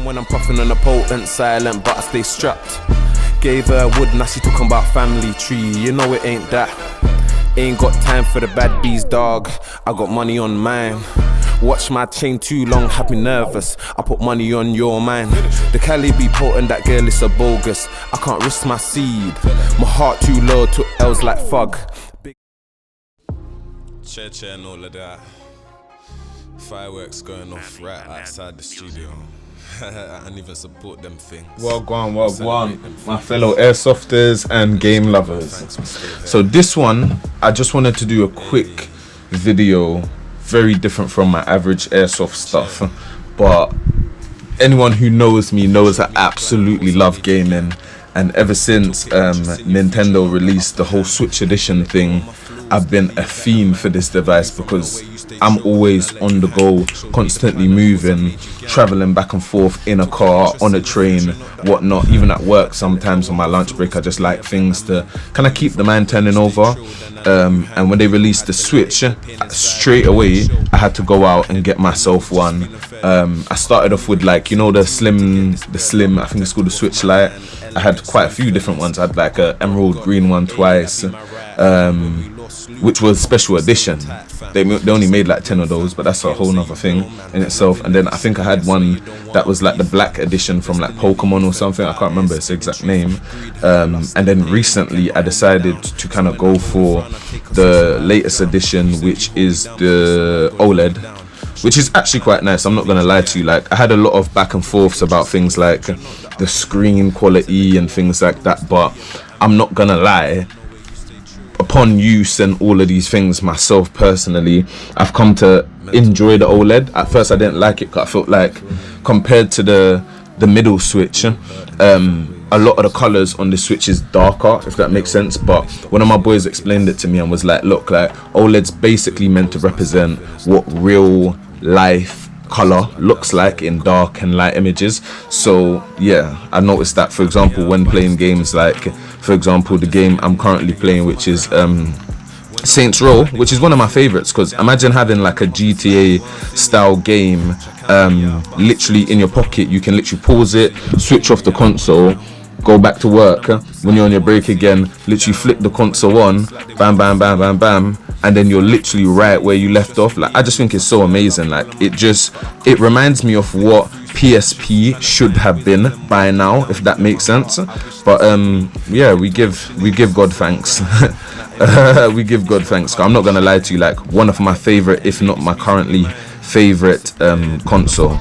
when I'm puffing on a potent, silent, but I stay strapped. Gave her wood, now she talking about family tree. You know it ain't that. Ain't got time for the bad bees, dog. I got money on mine. Watch my chain too long, have me nervous. I put money on your mind. The Cali be potent, that girl is a bogus. I can't risk my seed. My heart too low, took L's like fug. Chair and all of that. Fireworks going off right outside the studio. I didn't even support them things. Well gone, my fellow airsofters and game lovers. So this one, I just wanted to do a quick video, very different from my average airsoft stuff. But anyone who knows me knows I absolutely love gaming. And ever since Nintendo released the whole Switch edition thing, I've been a fiend for this device because I'm always on the go, constantly moving, traveling back and forth in a car, on a train, whatnot. Even at work, sometimes on my lunch break, I just like things to kind of keep the mind turning over. And when they released the Switch, straight away I had to go out and get myself one. I started off with, like, you know, the slim, I think it's called the Switch Lite. I had quite a few different ones. I had like a emerald green one twice, which was special edition. They only made like 10 of those, but that's a whole nother thing in itself. And then I think I had one that was like the black edition from like Pokemon or something. I can't remember its exact name. And then recently I decided to kind of go for the latest edition, which is the OLED, which is actually quite nice. I'm not gonna lie to you. Like, I had a lot of back and forths about things like the screen quality and things like that, but I'm not gonna lie, upon use and all of these things myself personally, I've come to enjoy the OLED. At first I didn't like it because I felt like, compared to the middle Switch, a lot of the colors on the Switch is darker, if that makes sense. But one of my boys explained it to me and was like, look, like, OLED's basically meant to represent what real life color looks like in dark and light images. So yeah, I noticed that, for example, when playing games like, for example, the game I'm currently playing, which is Saints Row, which is one of my favorites, because imagine having like a GTA style game literally in your pocket. You can literally pause it, switch off the console, go back to work. When you're on your break again, literally flick the console on, bam bam bam bam bam, and then you're literally right where you left off. Like, I just think it's so amazing. Like, it reminds me of what PSP should have been by now, if that makes sense. But yeah, we give God thanks. We give God thanks. I'm not gonna lie to you, like, one of my favorite, if not my currently favorite console.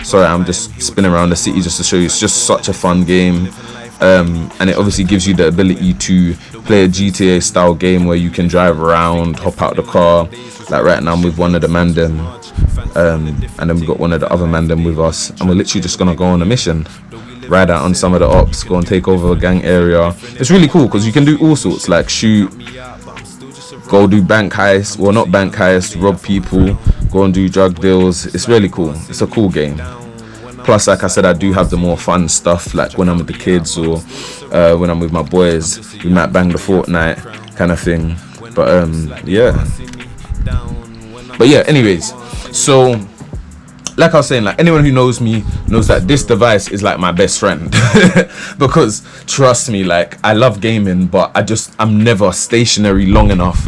Sorry, I'm just spinning around the city just to show you. It's just such a fun game. And it obviously gives you the ability to play a GTA style game where you can drive around, hop out the car. Like right now I'm with one of the mandem, and then we've got one of the other mandem with us, and we're literally just gonna go on a mission, ride out on some of the ops, go and take over a gang area. It's really cool because you can do all sorts, like shoot, go do bank heists, well, not bank heists, rob people, go and do drug deals. It's really cool. It's a cool game. Plus, like I said, I do have the more fun stuff, like when I'm with the kids or when I'm with my boys, we might bang the Fortnite kind of thing. But yeah, anyways, so like I was saying, like, anyone who knows me knows that this device is like my best friend. Because trust me, like, I love gaming, but I'm never stationary long enough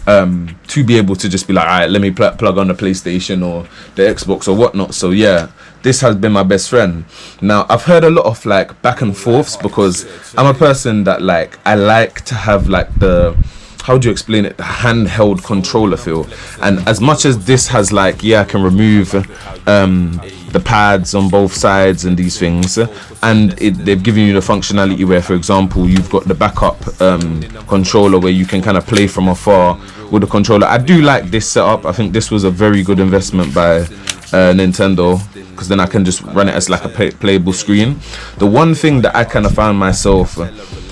to be able to just be like, all right, let me plug on the PlayStation or the Xbox or whatnot. So yeah, this has been my best friend. Now, I've heard a lot of like back and forths because I'm a person that, like, I like to have like the, how do you explain it, the handheld controller feel. And as much as this has like, yeah, I can remove the pads on both sides and these things, and they've given you the functionality where, for example, you've got the backup controller where you can kind of play from afar with the controller. I do like this setup. I think this was a very good investment by Nintendo, because then I can just run it as like a playable screen. The one thing that I kind of found myself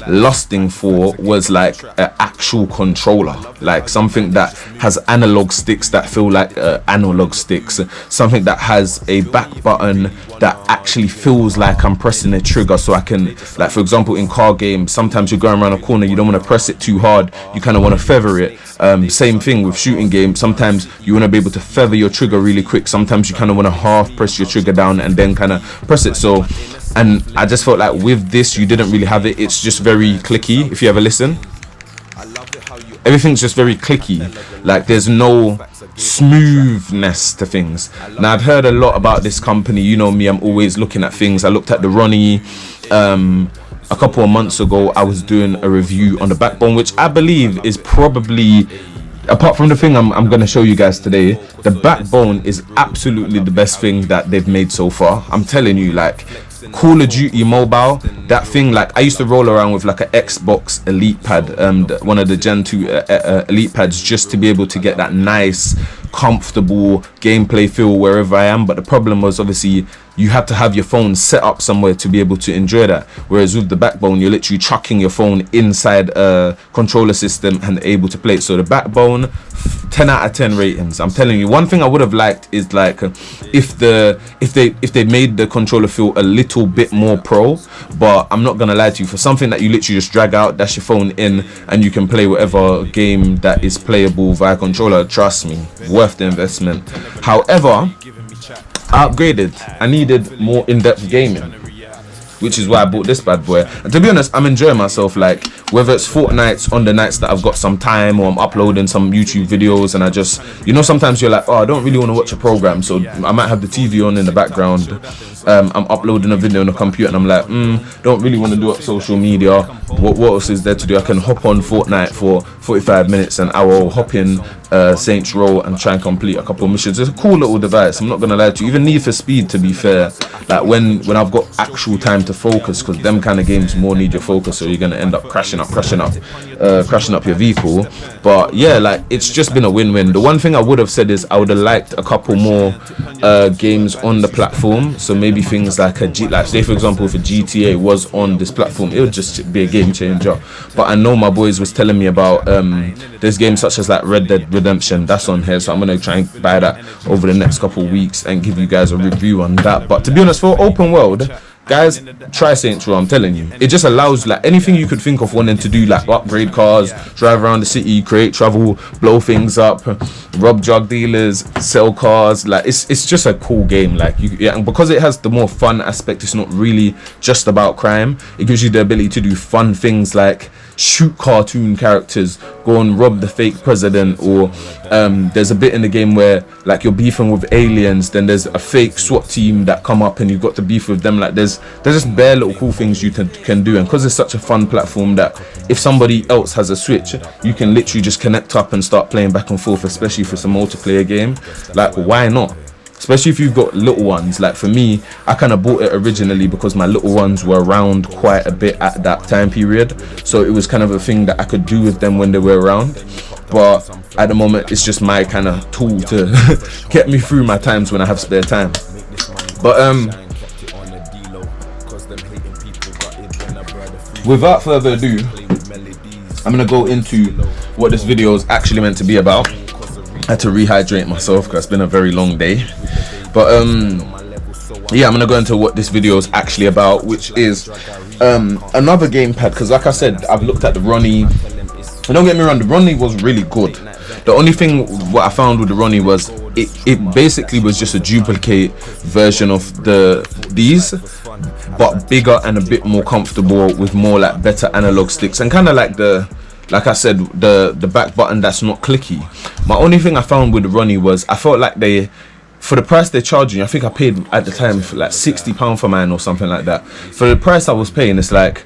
lusting for was like an actual controller, like something that has analog sticks that feel like analog sticks, something that has a back button that actually feels like I'm pressing a trigger, so I can, like, for example, in car games, sometimes you're going around a corner, you don't want to press it too hard, you kind of want to feather it. Same thing with shooting games, sometimes you want to be able to feather your trigger really quick, sometimes you kind of want to half press your trigger down and then kind of press it. So, and I just felt like with this you didn't really have it. It's just very clicky. If you ever listen, everything's just very clicky. Like there's no smoothness to things. Now I've heard a lot about this company. You know me, I'm always looking at things. I looked at the Ronnie a couple of months ago. I was doing a review on the Backbone, which I believe is probably, apart from the thing I'm going to show you guys today, the Backbone is absolutely the best thing that they've made so far. I'm telling you, like Call of Duty Mobile, that thing, like I used to roll around with like an Xbox Elite pad, one of the Gen 2 Elite pads, just to be able to get that nice comfortable gameplay feel wherever I am. But the problem was, obviously, you had to have your phone set up somewhere to be able to enjoy that, whereas with the Backbone you're literally chucking your phone inside a controller system and able to play it. So the Backbone, 10 out of 10 ratings. I'm telling you, one thing I would have liked is like if they made the controller feel a little bit more pro. But I'm not gonna lie to you, for something that you literally just drag out, dash your phone in, and you can play whatever game that is playable via controller, trust me, worth the investment. However, I upgraded. I needed more in-depth gaming, which is why I bought this bad boy. And to be honest, I'm enjoying myself. Like whether it's fortnights on the nights that I've got some time, or I'm uploading some YouTube videos, and I just, you know, sometimes you're like, oh, I don't really want to watch a program, so I might have the TV on in the background. I'm uploading a video on the computer and I'm like, don't really want to do up social media. What else is there to do? I can hop on Fortnite for 45 minutes and I will hop in Saints Row and try and complete a couple of missions. It's a cool little device, I'm not gonna lie to you. Even Need for Speed, to be fair, like when I've got actual time to focus, because them kind of games more need your focus, so you're gonna end up crashing up your vehicle. But yeah, like it's just been a win-win. The one thing I would have said is I would have liked a couple more games on the platform. So maybe things like like say for example, if a GTA was on this platform, it would just be a game changer. But I know my boys was telling me about there's games such as like Red Dead Redemption that's on here, so I'm gonna try and buy that over the next couple of weeks and give you guys a review on that. But to be honest, for open world, guys, try Saints Row. I'm telling you, it just allows like anything you could think of wanting to do, like upgrade cars, drive around the city, create trouble, blow things up, rob drug dealers, sell cars. Like it's just a cool game. Like and because it has the more fun aspect, it's not really just about crime. It gives you the ability to do fun things like shoot cartoon characters, go and rob the fake president, or there's a bit in the game where like you're beefing with aliens, then there's a fake SWAT team that come up and you've got to beef with them. Like there's just bare little cool things you can do, and because it's such a fun platform that if somebody else has a Switch, you can literally just connect up and start playing back and forth, especially if it's a multiplayer game. Like why not? Especially if you've got little ones. Like for me, I kind of bought it originally because my little ones were around quite a bit at that time period, so it was kind of a thing that I could do with them when they were around. But at the moment, it's just my kind of tool to get me through my times when I have spare time. But without further ado, I'm gonna go into what this video is actually meant to be about. I had to rehydrate myself because it's been a very long day. But yeah, I'm gonna go into what this video is actually about, which is another gamepad. Because like I said, I've looked at the Ronnie, and don't get me wrong, the Ronnie was really good. The only thing what I found with the Ronnie was it basically was just a duplicate version of these, but bigger and a bit more comfortable with more like better analog sticks, and kind of like like I said, the back button that's not clicky. My only thing I found with the Ronnie was I felt like for the price they're charging, I think I paid at the time for like £60 for mine or something like that. For the price I was paying, it's like,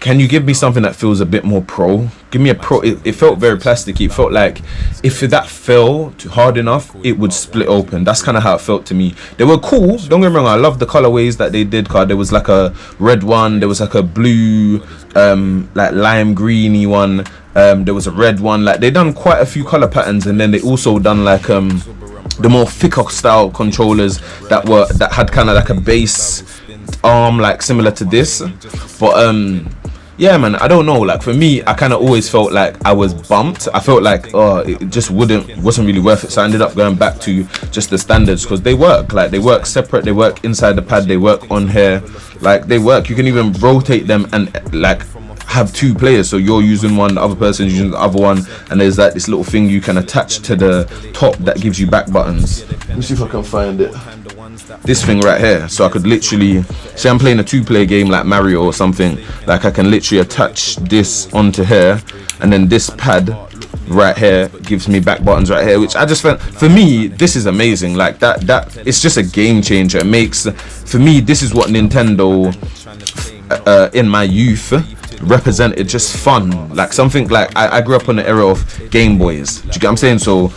can you give me something that feels a bit more pro? Give me a pro. It felt very plasticky. It felt like if that fell too hard enough, it would split open. That's kind of how it felt to me. They were cool, don't get me wrong, I love the colorways that they did. Cause there was like a red one, there was like a blue, like lime greeny one, there was a red one. Like they done quite a few color patterns, and then they also done like the more thicker style controllers that had kind of like a base arm, like similar to this. But yeah man, I don't know, like for me, I kind of always felt like I was bumped. I felt like it just wasn't really worth it, so I ended up going back to just the standards, because they work separate, they work inside the pad, they work on here, like they work. You can even rotate them and like have two players, so you're using one, the other person's using the other one, and there's like this little thing you can attach to the top that gives you back buttons. Let me see if I can find it. this thing right here, so I could literally say I'm playing a 2-player game like Mario or something, like I can literally attach this onto here, and then this pad right here gives me back buttons right here, which I just felt, for me, this is amazing. Like that it's just a game changer. It makes, for me, this is what Nintendo in my youth represented, just fun, like something like I grew up on the era of Game Boys. Do you get what I'm saying? So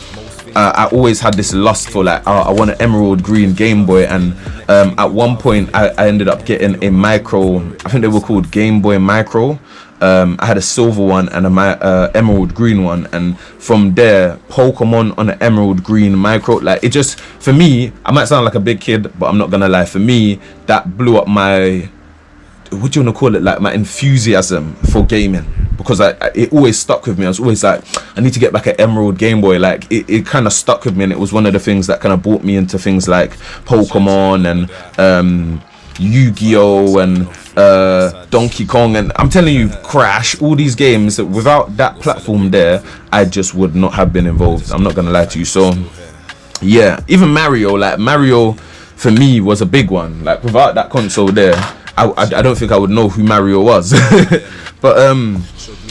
I always had this lust for like, I want an emerald green Game Boy, and at one point I ended up getting a micro, I think they were called Game Boy Micro. I had a silver one and a emerald green one, and from there Pokemon on the emerald green micro, like it just, for me, I might sound like a big kid, but I'm not gonna lie, for me that blew up my, what do you want to call it, like my enthusiasm for gaming, because it always stuck with me. I was always like, I need to get back an emerald Game Boy. Like it kind of stuck with me, and it was one of the things that kind of brought me into things like Pokemon and Yu-Gi-Oh and Donkey Kong, and I'm telling you, Crash, all these games. Without that platform there, I just would not have been involved. I'm not gonna lie to you. So yeah, even Mario, like Mario for me was a big one. Like without that console there, I don't think I would know who Mario was. But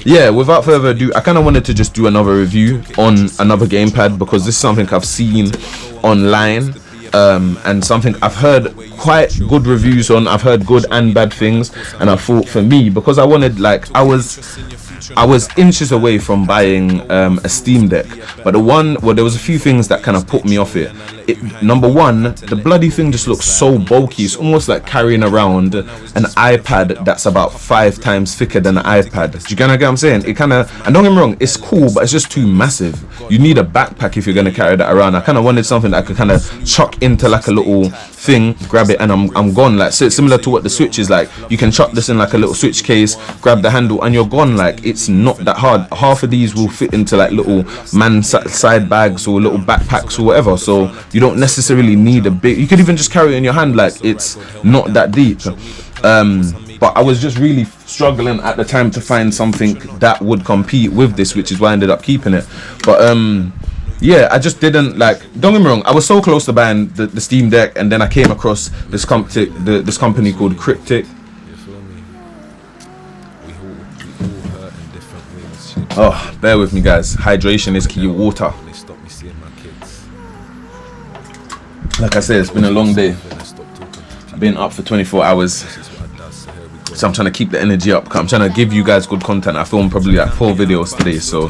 yeah, without further ado, I kind of wanted to just do another review on another gamepad, because this is something I've seen online, and something I've heard quite good reviews on. I've heard good and bad things, and I thought, for me, because I wanted, like, I was inches away from buying a Steam Deck, but there was a few things that kind of put me off it. Number one, the bloody thing just looks so bulky. It's almost like carrying around an iPad that's about 5 times thicker than an iPad. Do you get what I'm saying? It kind of, and don't get me wrong, it's cool, but it's just too massive. You need a backpack if you're going to carry that around. I kind of wanted something that I could kind of chuck into like a little thing, grab it, and I'm gone. Like, so it's similar to what the Switch is like. You can chuck this in like a little Switch case, grab the handle, and you're gone. Like, it's not that hard. Half of these will fit into like little side bags or little backpacks or whatever, so you don't necessarily need a big, you could even just carry it in your hand. Like, it's not that deep. But I was just really struggling at the time to find something that would compete with this, which is why I ended up keeping it. But yeah, I just didn't, like, don't get me wrong, I was so close to buying the Steam Deck, and then I came across this company called Crkd. Oh, bear with me, guys. Hydration is key. Water. Like I said, it's been a long day. I've been up for 24 hours, so I'm trying to keep the energy up. I'm trying to give you guys good content. I filmed probably like 4 videos today, so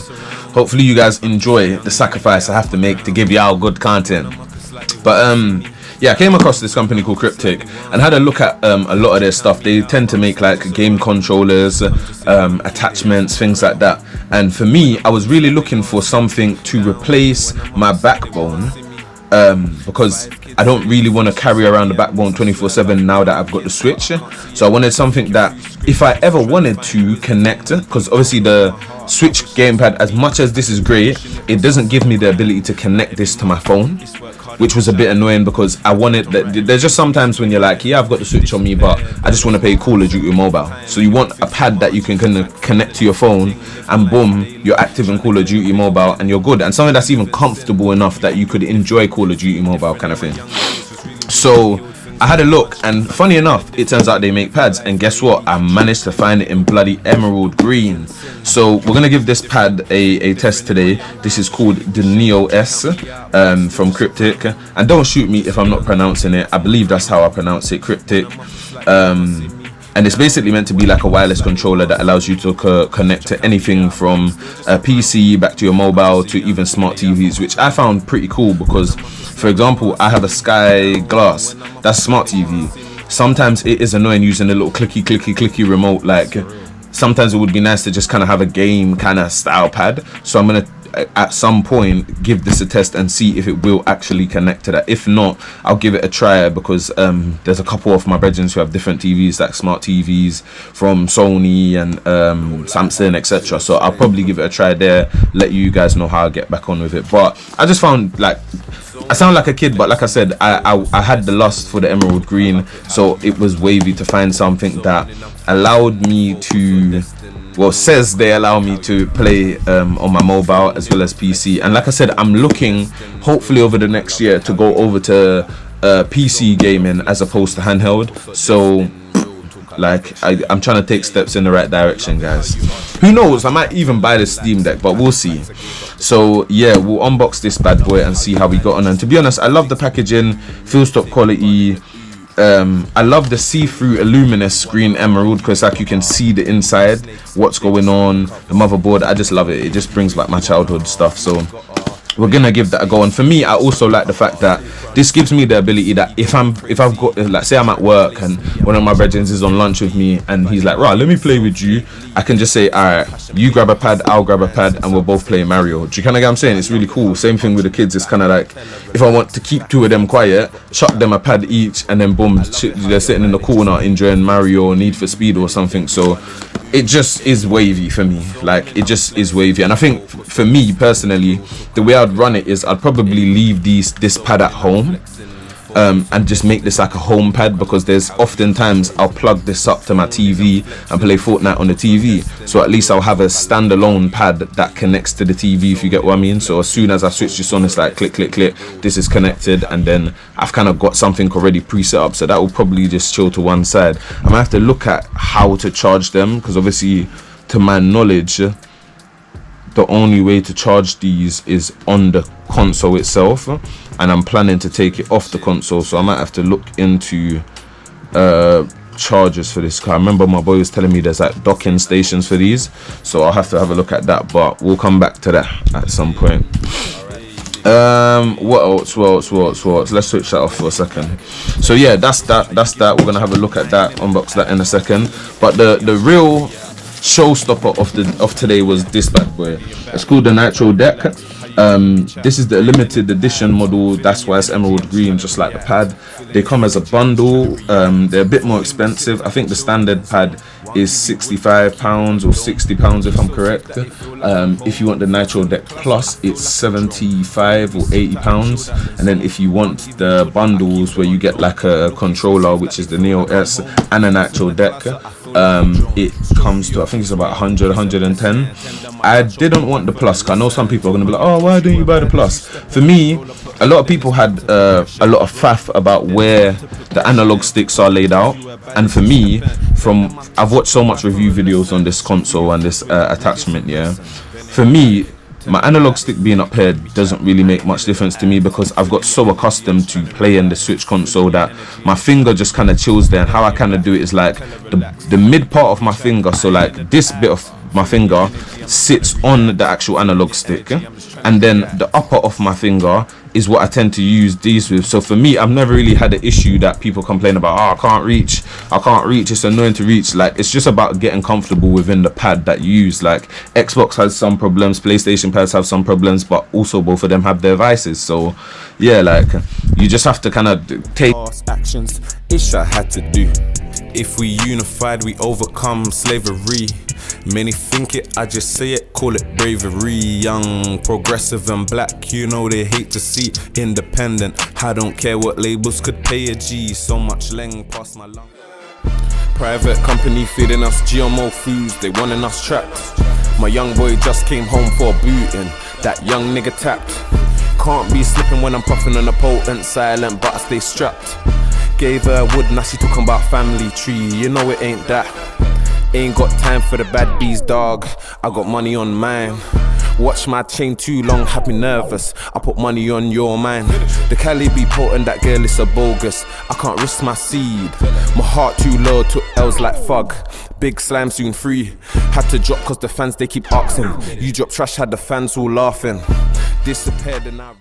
hopefully you guys enjoy the sacrifice I have to make to give y'all good content. But yeah, I came across this company called Crkd and had a look at a lot of their stuff. They tend to make like game controllers, attachments, things like that. And for me, I was really looking for something to replace my backbone, because I don't really want to carry around the backbone 24/7 now that I've got the Switch. So I wanted something that, if I ever wanted to connect, because obviously the Switch gamepad, as much as this is great, it doesn't give me the ability to connect this to my phone, which was a bit annoying, because I wanted that. There's just sometimes when you're like, yeah, I've got the Switch on me, but I just want to play Call of Duty Mobile. So you want a pad that you can kind of connect to your phone, and boom, you're active in Call of Duty Mobile and you're good, and something that's even comfortable enough that you could enjoy Call of Duty Mobile kind of thing. So I had a look, and funny enough, it turns out they make pads, and guess what, I managed to find it in bloody emerald green. So we're gonna give this pad a test today. This is called the Neo S from Crkd, and don't shoot me if I'm not pronouncing it. I believe that's how I pronounce it, Crkd. And it's basically meant to be like a wireless controller that allows you to connect to anything from a PC back to your mobile to even smart TVs, which I found pretty cool, because for example, I have a Sky Glass, that's smart TV. Sometimes it is annoying using a little clicky remote. Like, sometimes it would be nice to just kind of have a game kind of style pad. So I'm gonna at some point give this a test and see if it will actually connect to that. If not, I'll give it a try, because there's a couple of my brethren who have different TVs, like smart TVs from Sony and Samsung, etc. So I'll probably give it a try there, let you guys know how I get back on with it. But I just found, like, I sound like a kid, but like I said, I had the lust for the emerald green, so it was wavy to find something that allowed me to, well, says they allow me to play on my mobile as well as PC. And like I said, I'm looking hopefully over the next year to go over to PC gaming as opposed to handheld. So like I'm trying to take steps in the right direction, guys. Who knows, I might even buy the Steam Deck, but we'll see. So yeah, we'll unbox this bad boy and see how we got on. And to be honest, I love the packaging, feels top quality. I love the see-through luminous green emerald, because like you can see the inside, what's going on, the motherboard. I just love it. It just brings back my childhood stuff. So we're gonna give that a go. And for me, I also like the fact that this gives me the ability that if I've got, like, say I'm at work and one of my brethren is on lunch with me and he's like, right, let me play with you, I can just say, alright, you grab a pad, I'll grab a pad, and we'll both play Mario. Do you kind of get what I'm saying? It's really cool. Same thing with the kids. It's kind of like, if I want to keep two of them quiet, chuck them a pad each, and then boom, they're sitting in the corner enjoying Mario or Need for Speed or something. So it just is wavy for me. Like, it just is wavy. And I think for me personally, the way I'd run it is I'd probably leave this pad at home, and just make this like a home pad, because there's often times I'll plug this up to my TV and play Fortnite on the TV. So at least I'll have a standalone pad that connects to the TV, if you get what I mean. So as soon as I switch this on, it's like click, click, click, this is connected, and then I've kind of got something already preset up. So that will probably just chill to one side. I'm gonna have to look at how to charge them, because obviously, to my knowledge, the only way to charge these is on the console itself, and I'm planning to take it off the console, so I might have to look into chargers for this car. I remember my boy was telling me there's like docking stations for these, so I'll have to have a look at that, but we'll come back to that at some point. What else? Let's switch that off for a second. So yeah, that's that. We're gonna have a look at that, unbox that in a second. But the real showstopper of today was this bad boy. It's called the Nitro Deck. This is the limited edition model, that's why it's emerald green, just like the pad. They come as a bundle. They're a bit more expensive. I think the standard pad is £65 or £60 if I'm correct. If you want the Nitro Deck Plus, it's £75 or £80. And then if you want the bundles where you get like a controller, which is the Neo S, and a Nitro Deck, it comes to, I think it's about 100, 110. I didn't want the Plus, because I know some people are going to be like, oh, why don't you buy the Plus? For me, a lot of people had a lot of faff about where the analog sticks are laid out, and for me, I've watched so much review videos on this console and this attachment, yeah. For me, my analog stick being up here doesn't really make much difference to me, because I've got so accustomed to playing the Switch console that my finger just kind of chills there. And how I kind of do it is like the mid part of my finger, so like this bit of my finger sits on the actual analog stick, and then the upper of my finger is what I tend to use these with. So for me, I've never really had an issue that people complain about, oh, I can't reach, it's annoying to reach. Like, it's just about getting comfortable within the pad that you use. Like, Xbox has some problems, PlayStation pads have some problems, but also both of them have their vices. So yeah, like, you just have to kind of take actions. Ish I had to do. If we unified, we overcome slavery. Many think it, I just say it, call it bravery. Young, progressive and black, you know they hate to see independent. I don't care what labels could pay a G. So much leng past my lung. Private company feeding us GMO foods, they wanting us trapped. My young boy just came home for a booting, that young nigga tapped. Can't be slipping when I'm puffing on a potent, silent but I stay strapped. Gave her wood, now she talking about family tree, you know it ain't that. Ain't got time for the bad bees, dog, I got money on mine. Watch my chain too long, have me nervous, I put money on your mind. The Cali be potent, that girl is a bogus, I can't risk my seed. My heart too low, took L's like fug. Big slime soon free, had to drop cause the fans they keep asking. You drop trash, had the fans all laughing. Disappeared and I